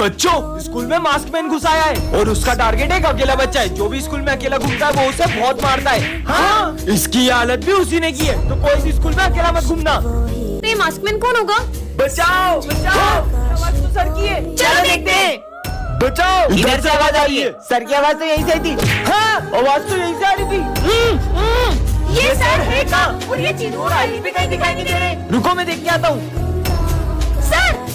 बच्चों, स्कूल में mask man घुस आया है और उसका टारगेट एक अकेला बच्चा है। जो भी स्कूल में अकेला घूमता है वो उसे बहुत मारता है। हाँ, इसकी हालत भी उसी ने की है, तो कोई भी स्कूल में अकेला मत घूमना। तो ये मास्क मैन कौन होगा? बचाओ बचाओ, आवाज तो सर की है। चलो देखते हैं। बचाओ, इधर से आवाज आ रही है। सर की आवाज तो यहीं से आई थी। हाँ, आवाज तो यहीं से आ रही थी। ये सर है कहाँ? और ये चीज और आईडी भी कहीं दिखाई नहीं दे रहे। रुको मैं देख के आता हूँ। सर,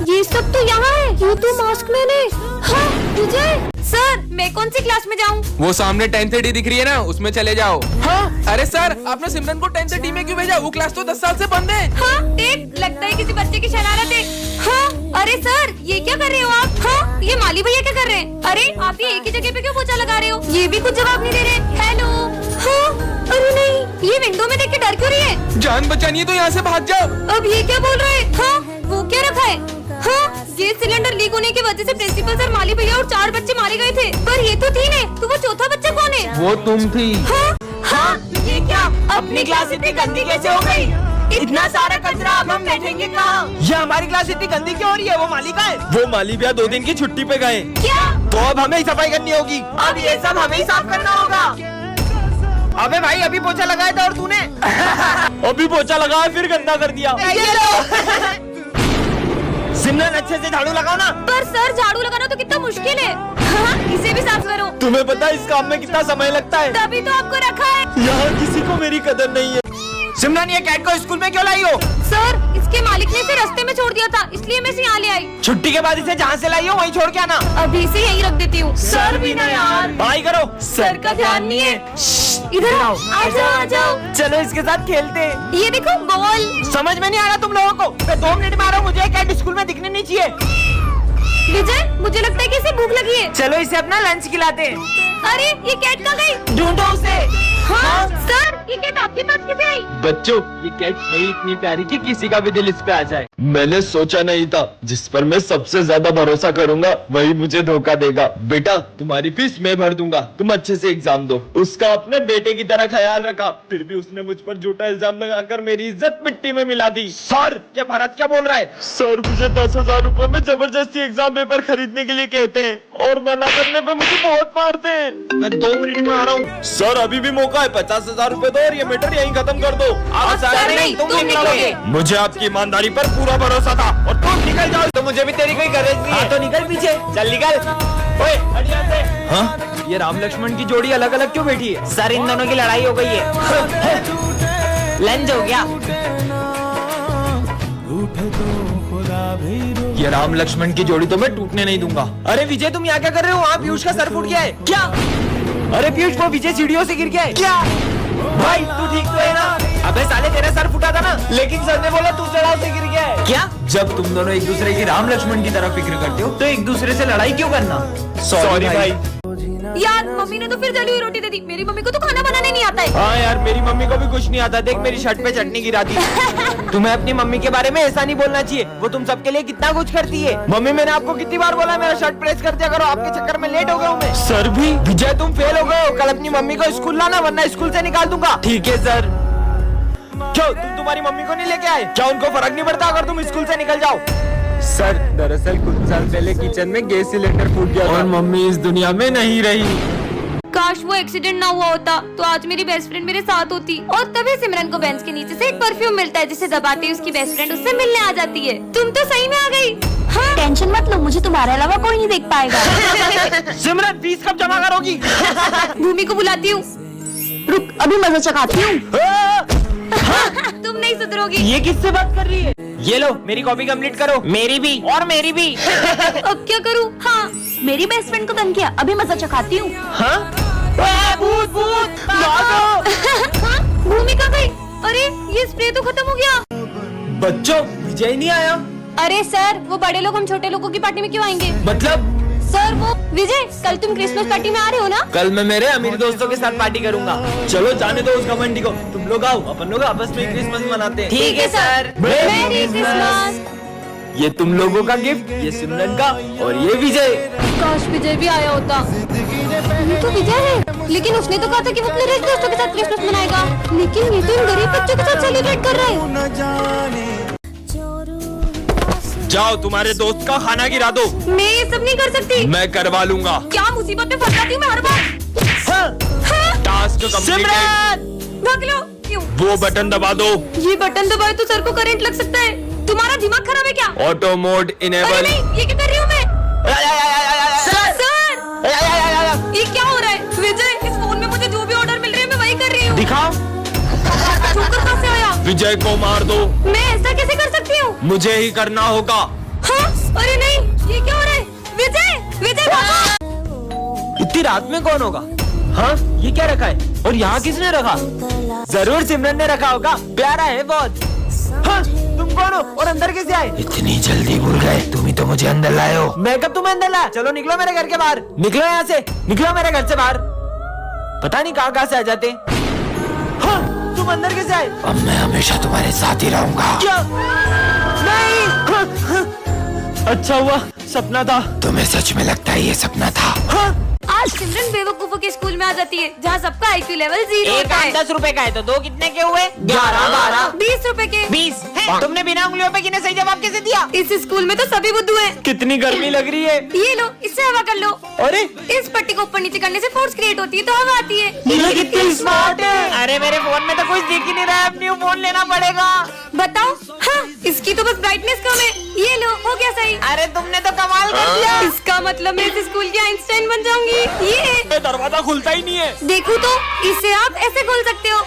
ये सब तो यहाँ है। ये तो मास्क मैन है। हाँ, विजय। सर, मैं कौन सी क्लास में जाऊँ? वो सामने 10th D दिख रही है ना, उसमें चले जाओ। हाँ? अरे सर, आपने सिमरन को 10th D में क्यों भेजा? वो क्लास तो 10 साल से बंद है। हाँ, देख, लगता है किसी बच्चे की शरारत है। हाँ, अरे सर, ये क्या कर रहे हो आप? हाँ, ये माली भैया क्या कर रहे हैं? अरे, आप ये एक ही जगह पे क्यों पोछा लगा रहे हो? ये भी कुछ जवाब नहीं दे रहे। हेलो। हाँ, अरे नहीं, ये विंडो में देख के डर क्यों रही है? जान बचानी है तो यहाँ से भाग जाओ। अब ये क्या बोल रहे हैं? हाँ, वो क्या रखा है? हाँ, गैस सिलेंडर लीक होने की वजह से प्रिंसिपल सर, माली भैया और 4 बच्चे मारे गए थे। पर ये तो 3 है, तो वो चौथा बच्चा कौन है? वो तुम थी। हाँ, हाँ, ये क्या? अपनी क्लास इतनी गंदी कैसे हो गई? इतना सारा कचरा, अब हम बैठेंगे कहाँ? ये हमारी क्लास इतनी गंदी क्यों हो रही है? वो माली का है। वो माली भैया 2 दिन की छुट्टी पे गए। क्या? तो अब हमें ही सफाई करनी होगी। अब ये सब हमें ही साफ करना होगा। अबे भाई, अभी पोछा लगाया था और तूने अभी पोछा लगाया फिर गंदा कर दिया। ये लो। सिमरन, अच्छे से झाड़ू लगाओ ना। पर सर, झाड़ू लगाना तो कितना मुश्किल है। हाँ, इसे भी साफ करो। तुम्हें पता है इस काम में कितना समय लगता है? तभी तो आपको रखा है। यहाँ किसी को मेरी कदर नहीं है। सिमरन, ये कैट को स्कूल में क्यों लाई हो? सर, इसके मालिक ने इसे रास्ते में छोड़ दिया था, इसलिए मैं इसे यहाँ ले आई। छुट्टी के बाद इसे जहाँ से लाई हो वहीं छोड़ के आना। अभी इसे यहीं रख देती हूँ। सर भी ना यार। पढ़ाई करो। सर का ध्यान नहीं है। इधर आओ, आ जाओ, आ जाओ। चलो इसके साथ खेलते हैं। ये देखो बॉल। समझ में नहीं आ रहा तुम लोगों को? मैं 2 मिनट में आ रहा हूँ, मुझे कैट स्कूल में दिखने नहीं चाहिए। विजय, मुझे लगता है कि इसे भूख लगी है। चलो इसे अपना लंच खिलाते हैं। अरे, ये कैट कहाँ गई? ढूंढो उसे। हाँ, सर, ये कैट आपके पास कैसे आई? बच्चों, ये कैट है इतनी प्यारी कि किसी का भी दिल इस पे आ जाए। मैंने सोचा नहीं था जिस पर मैं सबसे ज्यादा भरोसा करूंगा वही मुझे धोखा देगा। बेटा, तुम्हारी फीस मैं भर दूंगा, तुम अच्छे से एग्जाम दो। उसका अपने बेटे की तरह ख्याल रखा, फिर भी उसने मुझ पर झूठा इल्जाम लगाकर मेरी इज्जत मिट्टी में मिला दी। सर, ये भारत क्या बोल रहा है? सर, मुझे 10,000 रूपए में जबरदस्ती एग्जाम पेपर खरीदने के लिए कहते हैं और मना करने पे मुझे बहुत मारते हैं। मैं 2 मिनट में आ रहा हूँ। सर, अभी भी मौका है, 50,000 रूपए दो और ये मैटर यहीं खत्म कर दो। सर नहीं, तुम निकलोगे। मुझे आपकी ईमानदारी पर पूरा भरोसा था और तुम निकल जाओ तो मुझे भी तेरी कोई गरज नहीं है। तो निकल पीछे, चल निकल। ओए, हट यहाँ से। हाँ? ये राम लक्ष्मण की जोड़ी अलग अलग क्यों बैठी है? सर, इन दोनों की लड़ाई हो गई है। लंच हो गया। ये राम लक्ष्मण की जोड़ी तो मैं टूटने नहीं दूंगा। अरे विजय, तुम यहाँ क्या कर रहे हो? वहाँ पीयूष का सर फूट गया है। क्या? अरे पीयूष, वो विजय सीढ़ियों से गिर गया है। क्या? भाई, तू ठीक तो है ना? अबे साले, तेरा सर फूटा था ना, लेकिन सर ने बोला तू चढ़ाव से गिर गया है। क्या? जब तुम दोनों एक दूसरे की राम लक्ष्मण की तरह फिक्र करते हो तो एक दूसरे से लड़ाई क्यों करना? सॉरी भाई। यार, मम्मी ने तो फिर जली हुई रोटी दे दी। मेरी मम्मी को तो खाना बनाने नहीं आता है। हाँ यार, मेरी मम्मी को भी कुछ नहीं आता। देख, मेरी शर्ट पे चटनी गिरा दी। तुम्हें अपनी मम्मी के बारे में ऐसा नहीं बोलना चाहिए, वो तुम सबके लिए कितना कुछ करती है। मम्मी, मैंने आपको कितनी बार बोला मेरा शर्ट प्रेस कर दिया करो, आपके चक्कर में लेट हो गया हूँ मैं। सर भी? विजय, तुम फेल हो गए हो, कल अपनी मम्मी को स्कूल लाना वरना स्कूल से निकाल दूंगा। ठीक है सर। क्यों, तुम तुम्हारी मम्मी को नहीं लेके आए? क्या उनको फर्क नहीं पड़ता अगर तुम स्कूल से निकल जाओ? सर, दरअसल कुछ साल पहले किचन में गैस सिलेंडर फूट गया और मम्मी इस दुनिया में नहीं रही। काश वो एक्सीडेंट ना हुआ होता तो आज मेरी बेस्ट फ्रेंड मेरे साथ होती। और तभी सिमरन को बेंच के नीचे से एक परफ्यूम मिलता है जिसे दबाते ही उसकी बेस्ट फ्रेंड उससे मिलने आ जाती है। तुम तो सही में आ गई। हाँ? टेंशन मत लो, मुझे तुम्हारे अलावा कोई नहीं देख पाएगा। सिमरन, फीस कब जमा करोगी? भूमि को बुलाती हूँ। रुक, अभी मजा चखाती हूँ। तुम नहीं सुधरोगी। ये किससे बात कर रही है? ये लो, मेरी कॉपी कंप्लीट करो। मेरी भी और मेरी भी। अब क्या करूँ? हाँ, मेरी बेस्ट फ्रेंड को तंग किया, अभी मजा चखाती हूँ। हाँ? भूत भूत, भूमि कहाँ गई? अरे, ये स्प्रे तो खत्म हो गया। बच्चों, विजय नहीं आया। अरे सर, वो बड़े लोग हम छोटे लोगों की पार्टी में क्यों आएंगे? मतलब? सर, वो विजय, कल तुम क्रिसमस पार्टी में आ रहे हो ना? कल मैं मेरे अमीर दोस्तों के साथ पार्टी करूंगा। चलो जाने दो उस घमंडी को, तुम लोग आओ, अपन लोग आपस में क्रिसमस मनाते हैं। ठीक है सर। मेरी क्रिसमस। ये तुम लोगों का गिफ्ट, ये सिमरन का और ये विजय। काश विजय भी आया होता। ये तो विजय है, लेकिन उसने तो कहा था कि वो अपने रिच दोस्तों के साथ क्रिसमस मनाएगा, लेकिन ये तो इन गरीब बच्चों के साथ सेलिब्रेट कर रहा है। जाओ तुम्हारे दोस्त का खाना गिरा दो। मैं ये सब नहीं कर सकती। मैं करवा लूंगा। क्या मुसीबत में फंस जाती हूँ मैं हर बार। टास्क कंप्लीट है। भाग लो। क्यों? वो बटन दबा दो। ये बटन दबाए तो सर को करंट लग सकता है। तुम्हारा दिमाग खराब है क्या? ऑटो मोड अरे इनेबल। नहीं, ये क्या कर रही हूँ मैं? सर, ये क्या हो रहा है? विजय, इस फोन में मुझे जो भी ऑर्डर मिल रहे हैं मैं वही कर रही हूँ। दिखाओ। ठोकर कहाँ से आया? विजय को मार दो। मैं ऐसा कैसे कर सकती हूँ? मुझे ही करना होगा। हाँ? अरे नहीं, ये क्या हो रहा है? विजय, विजय भागो। इतनी रात में कौन होगा? हाँ, ये क्या रखा है? और यहाँ किसने रखा? जरूर सिमरन ने रखा होगा। प्यारा है बहुत। हाँ, तुम कौन हो और अंदर कैसे आए? इतनी जल्दी भूल गए? तुम ही तो मुझे अंदर लाए हो। मैं कब तुम्हें अंदर लाया? चलो निकलो मेरे घर के बाहर। निकलो यहाँ से। निकलो मेरे घर से बाहर। पता नहीं कहाँ कहाँ से आ जाते। हाँ, तुम अंदर कैसे आए? अब मैं हमेशा तुम्हारे साथ ही रहूंगा। क्या? नहीं। हाँ, हाँ। अच्छा हुआ सपना था। तुम्हें सच में लगता है ये सपना था? हाँ। आज सिमरन बेवकूफों के स्कूल में आ जाती है जहाँ सबका IQ लेवल 0 एक होता है। 10 रुपए का है तो दो कितने के हुए? 11, 12, 20 रुपए के। 20। तुमने बिना उंगलियों पे गिने सही जवाब कैसे दिया? इस स्कूल में तो सभी बुद्धू हैं। कितनी गर्मी लग रही है। ये लो, इससे हवा कर लो। अरे इस पट्टी को ऊपर नीचे करने से फोर्स क्रिएट होती है तो हवा आती है। ये कितनी स्मार्ट है। अरे मेरे फोन में तो कुछ दिख ही नहीं रहा है। अब न्यू फोन लेना पड़ेगा। बताओ। हाँ, इसकी तो बस ब्राइटनेस कम है। ये लो, हो गया सही। अरे तुमने तो कमाल कर दिया। इसका मतलब मैं इस स्कूल की आइंस्टाइन बन जाऊंगी। ये दरवाजा खुलता ही नहीं है। देखो तो, इसे आप ऐसे खोल सकते हो।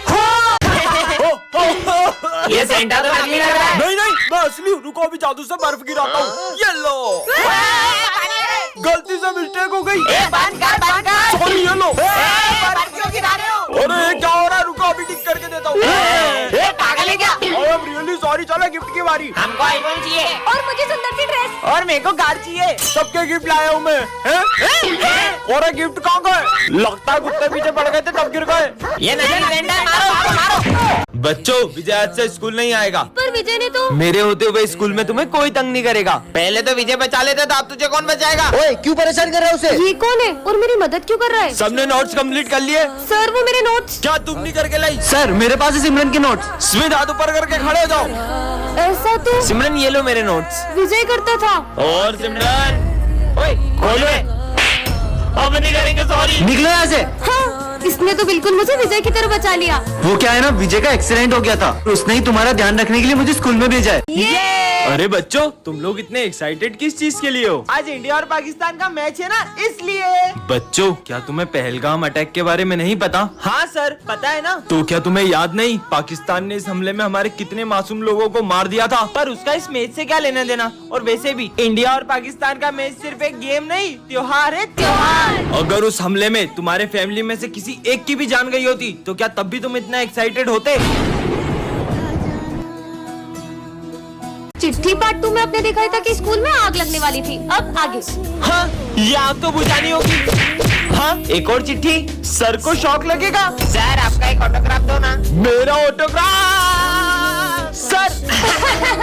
ये सेंटा तो नकली लग रहा है। नहीं नहीं, मैं असली हूँ। रुको, अभी जादू से बर्फ गिराता हूँ। ये लो, गलती से मिस्टेक हो गई। बंद कर। सॉरी, ये लो। बर्फ क्यों गिरा रहे हो? अरे ये क्या हो रहा है? रुको, अभी ठीक करके देता हूँ। पागल है क्या? I am really sorry. चलो गिफ्ट की बारी। हमको आईफोन चाहिए और मुझे सुंदर सी ड्रेस। और मेरे को कार चाहिए। सबके गिफ्ट लाया हूँ मैं। और ये गिफ्ट कहाँ गए? लगता है कुत्ते पीछे पड़ गए थे तब गिर गए। ये नकली सेंटा है। मारो। बच्चों, विजय आज से स्कूल नहीं आएगा। पर विजय ने तो। मेरे होते हुए स्कूल में तुम्हें कोई तंग नहीं करेगा। पहले तो विजय बचा लेता था, अब तुझे कौन बचाएगा? ओए, क्यों परेशान कर रहा है उसे? ये कौन है और मेरी मदद क्यों कर रहा है? सबने नोट्स कंप्लीट कर लिए? सर, वो मेरे नोट्स। क्या तुम नहीं करके लाई? सर, मेरे पास है सिमरन के नोट्स। स्मिथ, हाथ ऊपर करके खड़े हो जाओ। ऐसा तो सिमरन ये लो मेरे नोट्स। विजय करता था। और सिमरन, ओए खोलो। अब नहीं करेंगे सॉरी। निकलो यहाँ से। हाँ, इसने तो बिल्कुल मुझे विजय की तरह बचा लिया। वो क्या है ना, विजय का एक्सीडेंट हो गया था। उसने ही तुम्हारा ध्यान रखने के लिए मुझे स्कूल में भेजा है। अरे बच्चों, तुम लोग इतने एक्साइटेड किस चीज के लिए हो? आज इंडिया और पाकिस्तान का मैच है ना, इसलिए। बच्चों, क्या तुम्हें पहलगाम अटैक के बारे में नहीं पता? हाँ सर, पता है ना। तो क्या तुम्हें याद नहीं, पाकिस्तान ने इस हमले में हमारे कितने मासूम लोगों को मार दिया था? पर उसका इस मैच से क्या लेना देना? और वैसे भी इंडिया और पाकिस्तान का मैच सिर्फ एक गेम नहीं, त्योहार है, त्योहार। अगर उस हमले में तुम्हारे फैमिली में से किसी एक की भी जान गई होती तो क्या तब भी तुम इतना एक्साइटेड होते? चिट्ठी पार्ट 2 में आपने देखा था कि स्कूल में आग लगने वाली थी। अब आगे। हाँ, ये आग तो बुझानी होगी। हाँ, एक और चिट्ठी। सर को शॉक लगेगा। सर, आपका एक ऑटोग्राफ दो ना। मेरा ऑटोग्राफ। सर,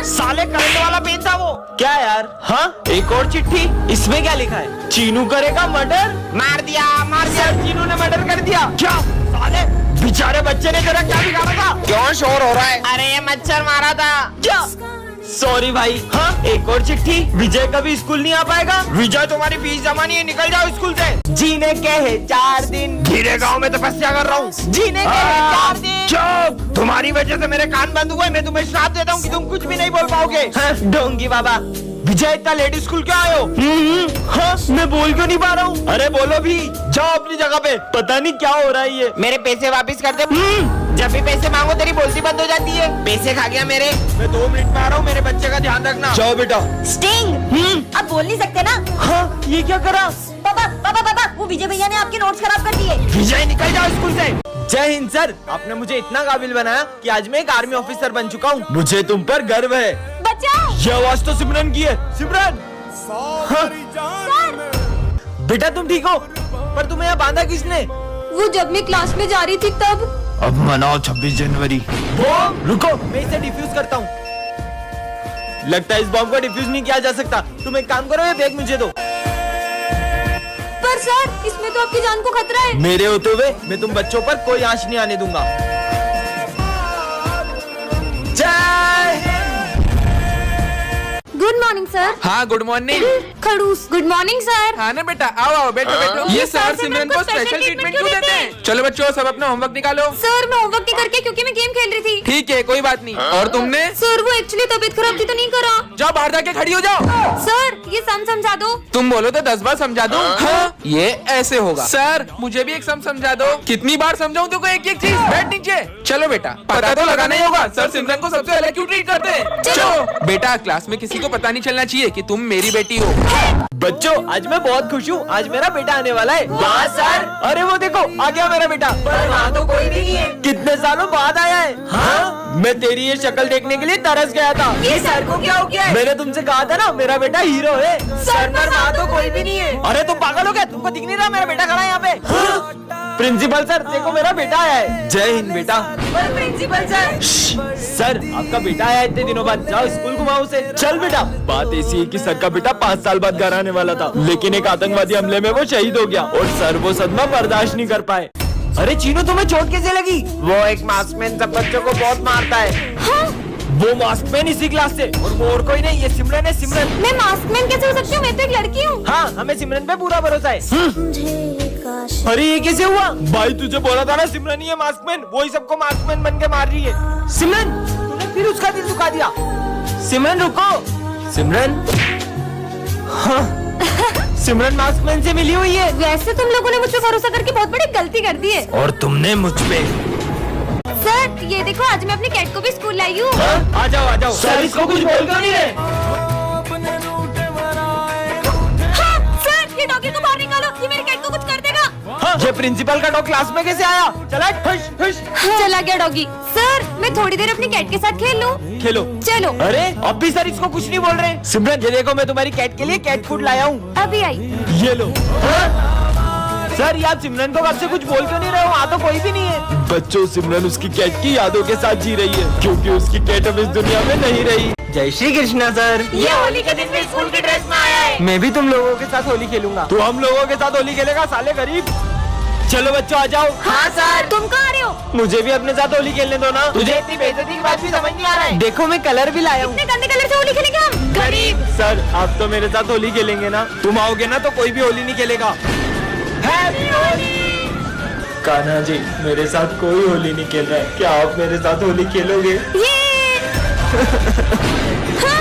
साले करंट वाला पेन था वो। क्या यार? हाँ, एक और चिट्ठी। इसमें क्या लिखा है? चीनू करेगा मर्डर। मार दिया। चीनू ने मर्डर कर दिया। क्या साले? बेचारे बच्चे ने तेरा क्या बिगाड़ा था? क्यों शोर हो रहा है? अरे ये मच्छर मारा था। क्या? सॉरी भाई। हाँ, एक और चिट्ठी। विजय कभी स्कूल नहीं आ पाएगा। विजय, तुम्हारी फीस जमा नहीं है, निकल जाओ स्कूल से। जीने के है 4 दिन। धीरे गाँव में तपस्या कर रहा हूँ। जीने के है 4 दिन। चुप! तुम्हारी वजह से मेरे कान बंद हुए। मैं तुम्हें श्राप देता हूँ कि तुम कुछ भी नहीं बोल पाओगे। हाँ, डोंगी बाबा। विजय, इतना लेट स्कूल क्यों आए हो? हाँ, मैं बोल क्यों नहीं पा रहा हूँ? अरे बोलो भी। जाओ अपनी जगह पे। पता नहीं क्या हो रहा है ये। मेरे पैसे वापस कर दे। जब भी पैसे मांगो तेरी बोलती बंद हो जाती है। पैसे खा गया मेरे। मैं 2 मिनट में आ रहा हूँ, मेरे बच्चे का ध्यान रखना। जाओ बेटा। स्टिंग, अब बोल नहीं सकते ना? हाँ, ये क्या करा? पापा, वो विजय भैया ने आपके नोट्स खराब कर दिए। विजय, निकल जाओ स्कूल से। जय हिंद सर, आपने मुझे इतना काबिल बनाया कि आज मैं एक आर्मी ऑफिसर बन चुका हूँ। मुझे तुम पर गर्व है। बचाओ। ये आवाज तो सिमरन की है। सिमरन! हाँ। बेटा तुम ठीक हो? पर तुम्हें यहाँ बांधा किसने? वो जब मैं क्लास में जा रही थी तब। अब मनाओ 26 जनवरी। बॉम्ब! रुको, मैं इसे डिफ्यूज करता हूँ। लगता है इस बॉम्ब को डिफ्यूज नहीं किया जा सकता। तुम एक काम करो, ये बैग मुझे दो। पर सर, इसमें तो आपकी जान को खतरा है। मेरे होते हुए मैं तुम बच्चों पर कोई आंच नहीं आने दूंगा। Jai Hind. Good morning sir. हाँ गुड मॉर्निंग। खड़ूस। Good morning sir. हाँ ना बेटा, आओ आओ, बैठो बैठो। ये सर सिमरन को स्पेशल ट्रीटमेंट क्यों देते हैं? चलो बच्चों, सब अपना होमवर्क निकालो। सर मैं होमवर्क नहीं करके, क्योंकि मैं गेम खेल रही थी। ठीक है, कोई बात नहीं। और तुमने? सर वो एक्चुअली तबीयत खराब थी तो नहीं करा। जाओ बाहर जाके खड़ी हो जाओ। सर ये सम समझा दो। तुम बोलो तो 10 बार समझा दूं। हाँ, ये ऐसे होगा। सर मुझे भी एक सम समझा दो। कितनी बार समझाऊं तुमको एक एक चीज? बैठ नीचे। चलो बेटा, पता तो लगाना ही होगा सर सिमरन को सबसे अलग क्यों ट्रीट करते हैं। चलो बेटा, क्लास में किसी को पता नहीं चलना चाहिए कि तुम मेरी बेटी हो। बच्चों आज मैं बहुत खुश हूँ, आज मेरा बेटा आने वाला है। वाह सर, अरे वो देखो आ गया मेरा बेटा। पर वहाँ तो कोई नहीं है, कितने सालों बाद आया है। हाँ, मैं तेरी ये शक्ल देखने के लिए तरस गया था। ये सर को क्या हो गया? मैंने तुमसे कहा था ना मेरा बेटा हीरो है। सर पर वहाँ तो कोई भी नहीं है। अरे तुम पागल हो क्या? तुमको दिख नहीं रहा मेरा बेटा खड़ा है यहाँ पे? प्रिंसिपल सर देखो मेरा बेटा आया है। जय हिंद बेटा। Principal sir. सर आपका बेटा आया इतने दिनों बाद, जाओ स्कूल घुमाओ उसे। चल बेटा। बात ऐसी है कि सर का बेटा 5 साल बाद घर आने वाला था, लेकिन एक आतंकवादी हमले में वो शहीद हो गया और सर वो सदमा बर्दाश्त नहीं कर पाए। अरे चीनू तुम्हें चोट कैसे लगी? वो एक मास्कमैन सब बच्चों को बहुत मारता है। हाँ? वो मास्कमैन इसी क्लास से, और वो और कोई नहीं, ये सिमरन है सिमरन। मैं मास्कमैन कैसे हो सकती हूँ? मैं तो एक लड़की हूँ। हाँ हमें सिमरन पे पूरा भरोसा है। अरे ये कैसे हुआ? भाई तुझे बोला था ना सिमरन ही है मास्कमैन, वो ही सबको मास्कमैन बन के मार रही है। सिमरन तूने फिर उसका दिल दुखा दिया। सिमरन रुको। सिमरन हाँ सिमरन मास्कमैन से मिली हुई है। वैसे तुम लोगों ने मुझ पे भरोसा करके बहुत बड़ी गलती कर दी है। और तुमने मुझ पे। सर ये देखो, आज मैं अपनी कैट को भी स्कूल लाई हूँ। आ जाओ आ जाओ। सर इसको कुछ बोल क्यों नहीं रहे? हाँ, सर ये डॉगी को बाहर निकालो, ये मेरी कैट को कुछ कर देगा। हाँ, ये प्रिंसिपल का डॉग क्लास में कैसे आया? चला हुश हुश। चला गया डॉगी। सर मैं थोड़ी देर अपनी कैट के साथ खेल लूं? खेलो। चलो। अरे अब भी सर इसको कुछ नहीं बोल रहे। सिमरन ये देखो मैं तुम्हारी कैट के लिए कैट फूड लाया हूँ। अभी आई। ये लो। सर यार सिमरन को कब से कुछ बोल क्यों नहीं रहे हो? वहाँ तो कोई भी नहीं है। बच्चों, सिमरन उसकी कैट की यादों के साथ जी रही है, क्योंकि उसकी कैट अब इस दुनिया में नहीं रही। जय श्री कृष्णा सर। ये होली के दिन में स्कूल की ड्रेस में आया है। मैं भी तुम लोगों के साथ होली खेलूंगा। तू हम लोगों के साथ होली खेलेगा साले गरीब। चलो बच्चों आ जाओ। हाँ सर। तुम कहाँ आ रहे हो? मुझे भी अपने साथ होली खेलने दो ना। तुझे इतनी बेइज्जती की बात भी समझ नहीं आ रहा है। देखो मैं कलर भी लाया हूँ। इतने गंदे कलर से होली खेलेंगे हम? गरीब। सर आप तो मेरे साथ होली खेलेंगे ना? तुम आओगे ना तो कोई भी होली नहीं खेलेगा। हैप्पी होली। कान्हा जी मेरे साथ कोई होली नहीं खेल रहा है, क्या आप मेरे साथ होली खेलोगे? ये हाँ?